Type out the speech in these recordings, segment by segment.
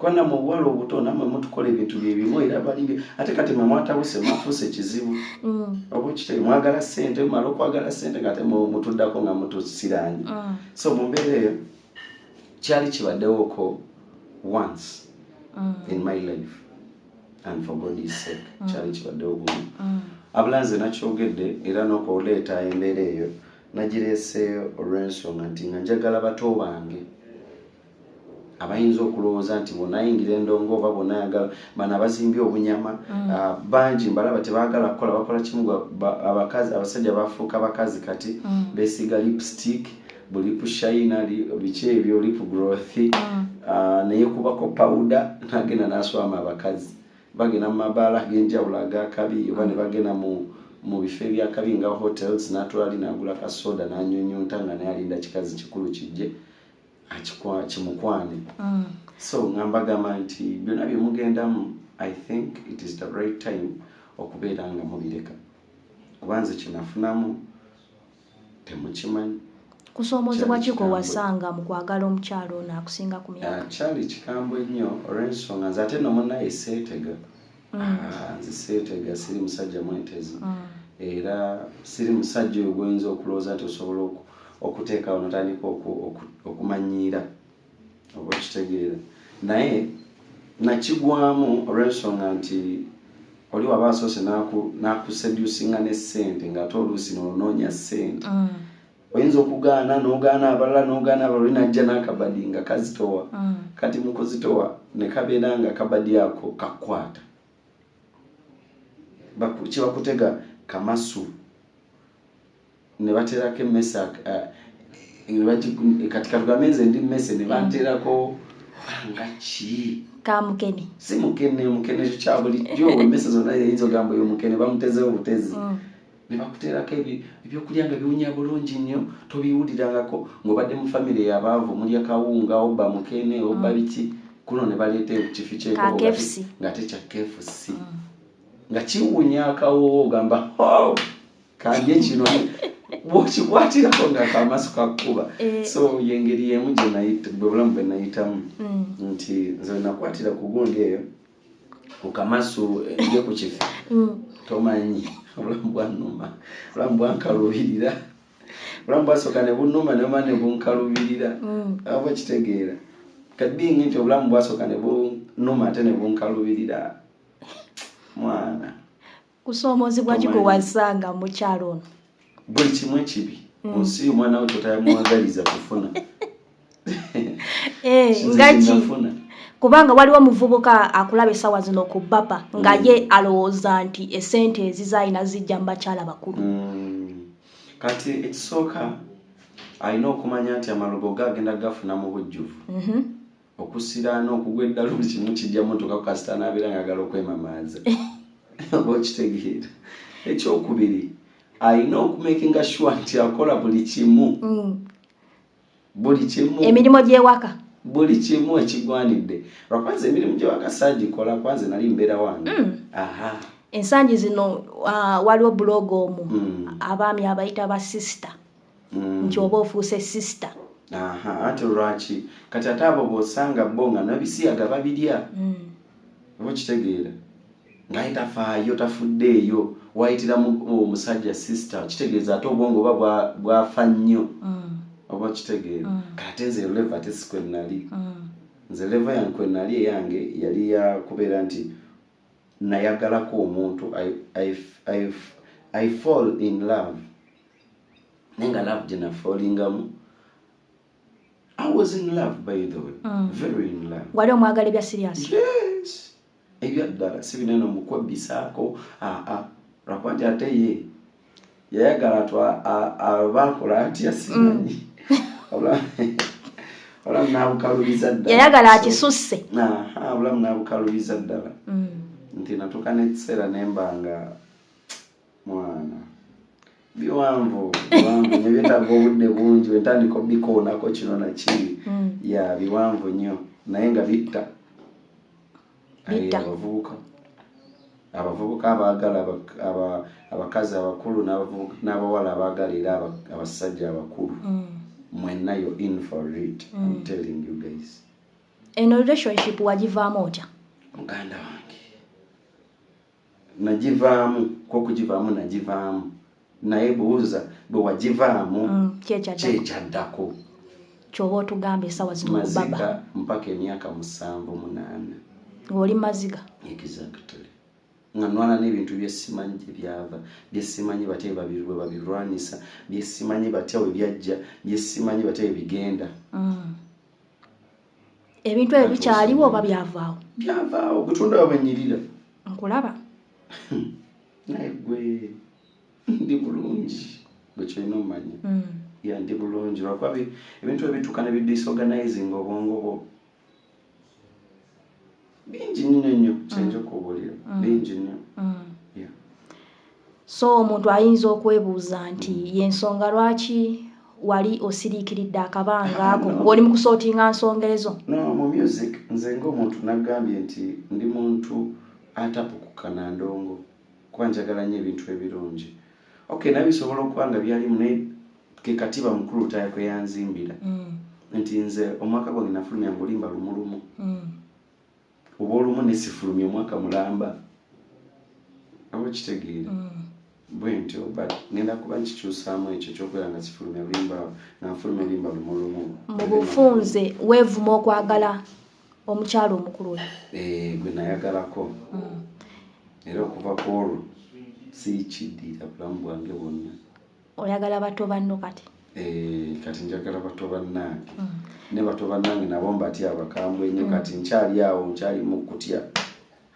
kwana mu bwalo obuto namwe mutukola ebintu byebimu era bali ate kati mwe mwatawuse mwafuse kizibu obo kitali mwagala sente mala okwagala sente ngate mutuddako nga mutusiranye so mu mbeera eyo kyali kibaddewo ko once in my life and for God's sake kyali kibaddewo bumu abulanze nakyogedde era n'okuleeta embeera eyo nagireeseeyo olw'ensonga nti nga njagala bato bange abayinza okulowooza nti bonayingira endongo oba bonayagala bana bazimbye obunyama bangi mbalaba tebaagala kukola bakola kimu abakazi abasajja bafuuka abakazi kati beesiga lipstick lip shine biki ebyo lip growth neyekubako powder nagenda naswama abakazi bagenda mu mabaala g'enjawulo agakabi oba ne bagenda mu bifo ebyakabi nga hotels natwali nagula kasoda nanyonyonta nga naye alinda kikazi kikulu kijje kimukwane so ngambagamba nti byonna bye mugendamu I think it is the right time okubeera nga mubireka kubanze kinafunamu temukimanyi kusoomozebwa kiko wasanga mu kwagala omukyalo ono akusinga ku myaka kyali kikambwe nnyo olw'ensonga nze ate nomunaye seetega nze seetega siri musajja mwentezi era siri musajja oyo gwoyinza okulowooza nti osobola okuteekawo notandika okumanyiira oba okitegeera naye nakigwamu olw'ensonga nti oli waba asoose n'akusedusinga n'essente ng'ate oluusi n'onoonya ssente oyinza okugaana n'ogaana abalala olinaajja n'akabadi nga kazitowa kati mu kuzitowa ne kabeera nga akabadi ako kakwata kibakutega kamasu ne baterako emmese kati katugamenze ndi mmese ne banterako nga ki kamukene si mukene kya bulijjo emmese zonna eyinza ogamba oyo mukene bamutezeho obutezi ne bakuterako ebyokulya nga biwunya bulungi nnyo tobiwulirangako ng'obadde mu famire yabaavu mulya kawunga oba mukene oba biki kuno ne baleeta ekifi ng'ate kya KFC nga kiwunya akawoowo ogamba kandye kino bw'okikwatirako nga kamasu kakkuba so yengeri yemu bwe bulamu bwe nayitamu nti nze nakwatira ku gundi eyo ku kamasu nje ku kifi tomanyi obulamu bwannuma obulamu bwankalubirira obulamu bwasooka ne bunnuma nema ne bunkalubirira aba kitegeera kadingi nti obulamu bwasooka ne bunnuma ate ne bunkalubirira mwana kusoomozebwa kiko wasanga mu kyalo ono buli kimu ekibi onsi omwana we totamwagaliza kufuna ngaki kubanga waliwo omuvubuka akulaba essaawa zino ku bapa nga ye alowooza nti essente ezizayina zijja mu bakyala bakulu kati ekisooka alina okumanya nti amalogo gagenda gafuna mu bujjuvu okusiraana okugwa eddala buli kimu kijja motoka kasita n'abeera nga agala okwemamaaza oba okitegeera ekyokubiri alina okumakinga sure nti akola buli kimu emirimu gy'ewaka buli kimu ekigwanidde lwakwanza emirimu gy'ewaka saagikola kwanza nali mbeera wange ensangi zino waliwo bulogo omu abaami abayita ba sisita nti oba ofuuse sisita ate lwaki kati ate abo bw'osanga bo nga nabisiyaga babirya oba kitegeera ngaye tafaayo tafuddeeyo wayitiramu omusajja sisita kitegeeza ate obwongo oba bwafa nnyo oba kitegeera kati nze leva ate si kwenali nze leva yange kwenali eyange yali yakubeera nti nayagalako omuntu I fall in love naye nga love gye nafallingamu I was in love by the way very in love wali omwagala ebya serious yes ebyaddala si binene omukwebisaako lwakuba ate ye yayagala abakola atya simanyi obulamu n'abukalubiza ddala yayagala akisusse obulamu n'abukalubiza ddala nti natuuka n'ekiseera nembanga mwana biwanvu nebyetaaga obudde bungi wentandika obikoonako kino nakiri ya biwanvu nnyo naye nga bitta abavubuka abaagala abakazi abakulu n'abawala abaagala era abasajja abakulu mwenna yo in for it I'm telling you guys eno relationship wagivaamu otya? Muganda wange nagivaamu kokugivaamu nagivaamu naye buuza bwe wagivaamu kyekyaddako kyoba otugambe essaawa zino ku baba maziga mpaka emyaka 7-8 ng'oli maziga exactly nga nwana n'ebintu byesimanyi gye byava byesimanyi batya bwe babirwanisa byesimanyi batya we byajja byesimanyi batya we bigenda ebintu ebyo bikyaliwo oba byavaawo? Byavaawo Katonda wabanyirira nkulaba naye gwe ndi bulungi gwe kyolina omanya ya ndi bulungi lwakuba ebintu ebituuka ne bidisorganizing obwongo bwo bingi nnyo kyenja okubuulira bingi nnyo. So omuntu ayinza okwebuuza nti yensonga lwaki wali osiriikiridde akabanga ako ng'oli mu kusootinga nsonga ezo? No, mu music nze ng'omuntu nagambye nti ndi muntu atapukuka na ndongo kuba njagala nnyo ebintu ebirungi. Okay, nabisobola okuba nga byalimu naye ke katiba mukulu tayo kwe yanzimbira nti nze omwaka gwange nafulumya ngolimba lumulumu oba olumu nesifulumya omwaka mulamba abo kitegeera bwe ntyo but ngenda kuba nkikyusaamu ekyo kyokwera nga sifulumya lulimba nanfulumya limba lumulumu. Mu bufunze weevuma okwagala omukyalo omukulu oyo? Gwe nayagalako era okuva ku olwo siikiddiira bulamu bwange bwonna. Oyagala bato banno kati? Kati njagala bato bannange ne bato bannange nabo mbatya abakambwe nnyo kati nkyali awo nkyali mu kutya.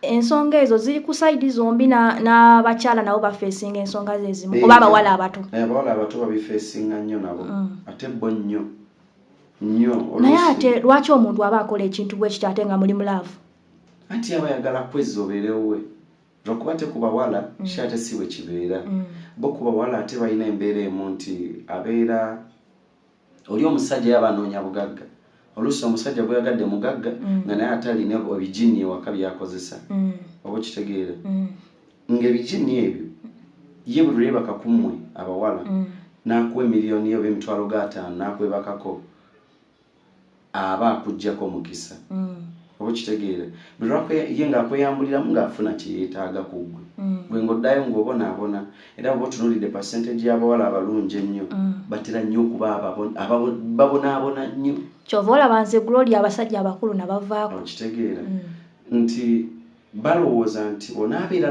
Ensonga ezo ziri ku sayidi zombi n'abakyala nabo bafeesinga ensonga zezimu oba abawala abato? Abawala abato babifeesinga nnyo nabo ate bo nnyo. Naye ate lwaki omuntu aba akola ekintu bwe kityo ate nga muli mulaavu? Anti aba ayagala kwezza obeerewo we lwakuba te ku bawala kyate si bwe kibeera bo ku bawala ate balina embeera emu nti abeera oli omusajja yaba anoonya bugagga oluusi omusajja bweyagadde mugagga nga naye ate alina ebijini ewaka byakozesa oba kitegeera ng'ebijini ebyo ye buli lwebaka ku mmwe abawala n'akuwa emiliyoni oba emitwalo g5 n'akwebakako aba akuggyako mukisa oba kitegeera buli lwako ye ng'akweyambuliramu ng'afuna kyeyeetaaga ku ggwe gwe ng'oddayo ng'obonaabona era oba otunuulidde percentage y'abawala abalungi ennyo batera nnyo okuba babonaabona nnyo. Kyova olaba nze Gloria abasajja abakulu nabavaako. Kitegeera nti balowooza nti onaabeera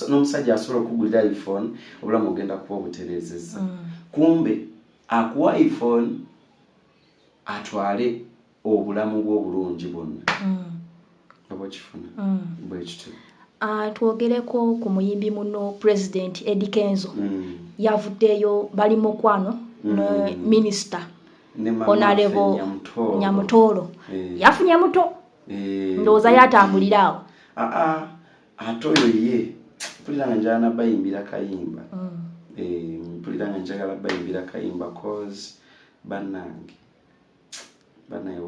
n'omusajja asobola okugulira iPhone obulamu ogenda kuba obutereezezza kumbe akuwa iPhone atwale obulamu bw'obulungi bwonna oba kifuna bwe kityo. Twogereko ku muyimbi muno President Eddie Kenzo yavuddeyo bali mukwano ne Minister Honorable Nyamutoolo yafunye muto ndowooza yatambulira awo. Ate oyo ye mpulira nga njagala nabayimbira kayimba mpulira nga njagala bayimbira kayimba cause bannange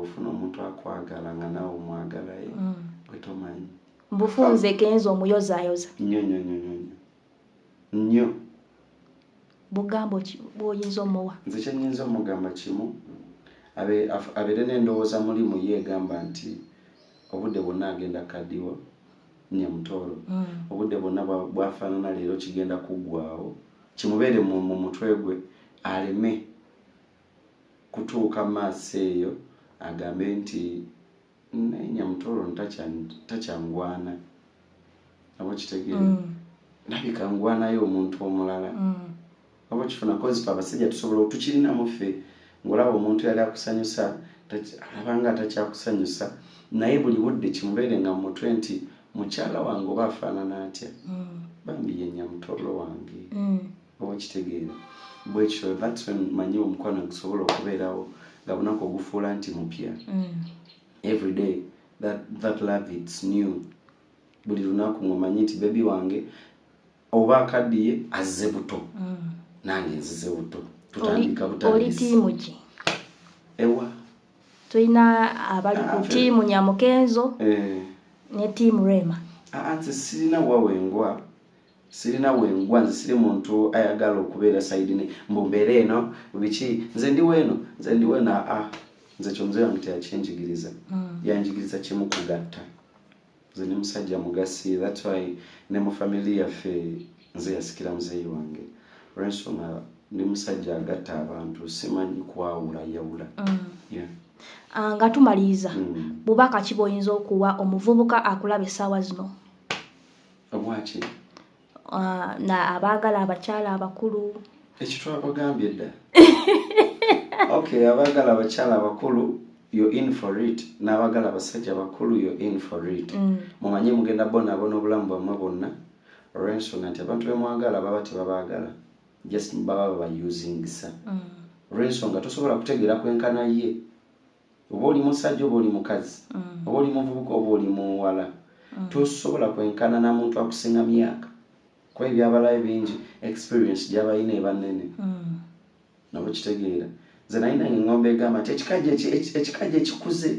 ofuna omuntu akwagala nga nawe omwagalaye gwe tomanyi. Mbufunze Kenzo omuyozaayoza nnyo bugambo bw'oyinza omuwa? Nze kyenyinza omugamba kimu abeere n'endowooza mulimu ye egamba nti obudde bwonna agenda kaddiwa Nyamutoolo obudde bwonna bwafaanana leero kigenda kuggwaawo kimubeere mu mutwe gwe aleme kutuuka maaso eyo agambe nti Nyamutoolo takyangwana abo kitegeera nabika ngwanayo omuntu omulala abo kifuna kozi fa abasajja tusobola tukirinamu ffe ng'olaba omuntu yali akusanyusa alabanga takyakusanyusa naye buli budde kimubeere nga mu mutwe nti mukyala wange oba afaanana atya bambi ye Nyamutoolo wange oba kitegeera bwe kityo. That's when manyi omukwano gusobola okubeerawo nga bunaku ogufuula nti mupya every day that love it's new buli lunaku ng'omanyi nti bebi wange oba akaddiye azze buto nange nzize buto tutandika butandisi. Oli tiimu ki? Ewa tulina abali ku tiimu Nyamukenzo ne tiimu Rema. Nze sirina wawengwa nze siri muntu ayagala okubeera sayidi ne mbumbeera eno biki nze ndi weno nze kyomuzee wange teyakyenjigiriza yanjigiriza kimu kugatta nze ne musajja mugasi that's why ne mu family yaffe nze yasikira muzeeyi wange olw'ensonga ndi musajja agatta abantu simanyi kwawula yawula nga tumaliriza bubaka ki bw'oyinza okuwa omuvubuka akulaba essaawa zino obwaki na abaagala abakyala abakulu ekitwabagambye dda okay abaagala abakyala abakulu you're in for it n'abaagala abasajja abakulu you're in for it mumanye mugenda bonaabona obulamu bwammwe bwonna olw'ensonga nti abantu bemwagala baba tebabaagala just baba babayusingisa olw'ensonga tosobola kutegeera kwenkana ye oba oli musajja oba oli mukazi oba oli muvubuka oba oli muwala tosobola kwenkana na muntu akusinga myaka kwa ebyabalayo bingi experience gy'abalina ebanene nabo kitegeera nze nalina ng'engombe egamba nti ekikajja ekikuze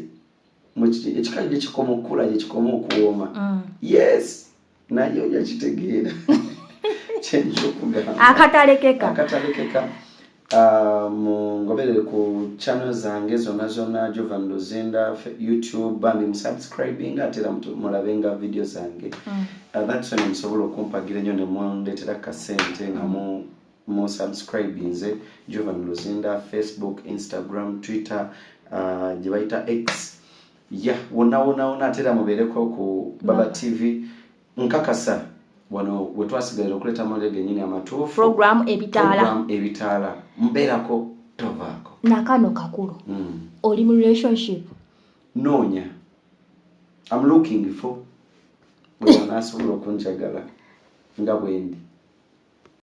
ekikajja ekikoma okukula gye kikoma okuwooma yes naye ojja kitegeera kyenja okugamba akatalekeka mungoberere ku channel zange zonna Jovan Luzinda YouTube bambi musubscribing ate era mulabenga video zange that's when musobola okumpagira nnyo ne mundeetera kasente nga mu subscribinze Jovan Luzinda Facebook Instagram Twitter gye bayita X wonna ate era mubeereko ku Baba TV nkakasa wano wetwasigalira okuleta amulege nyini amatuufu program ebitaala mbeerako tovaako nakano kakulu oli mu relationship noonya I'm looking for bwe naasobola okunjagala nga bwendi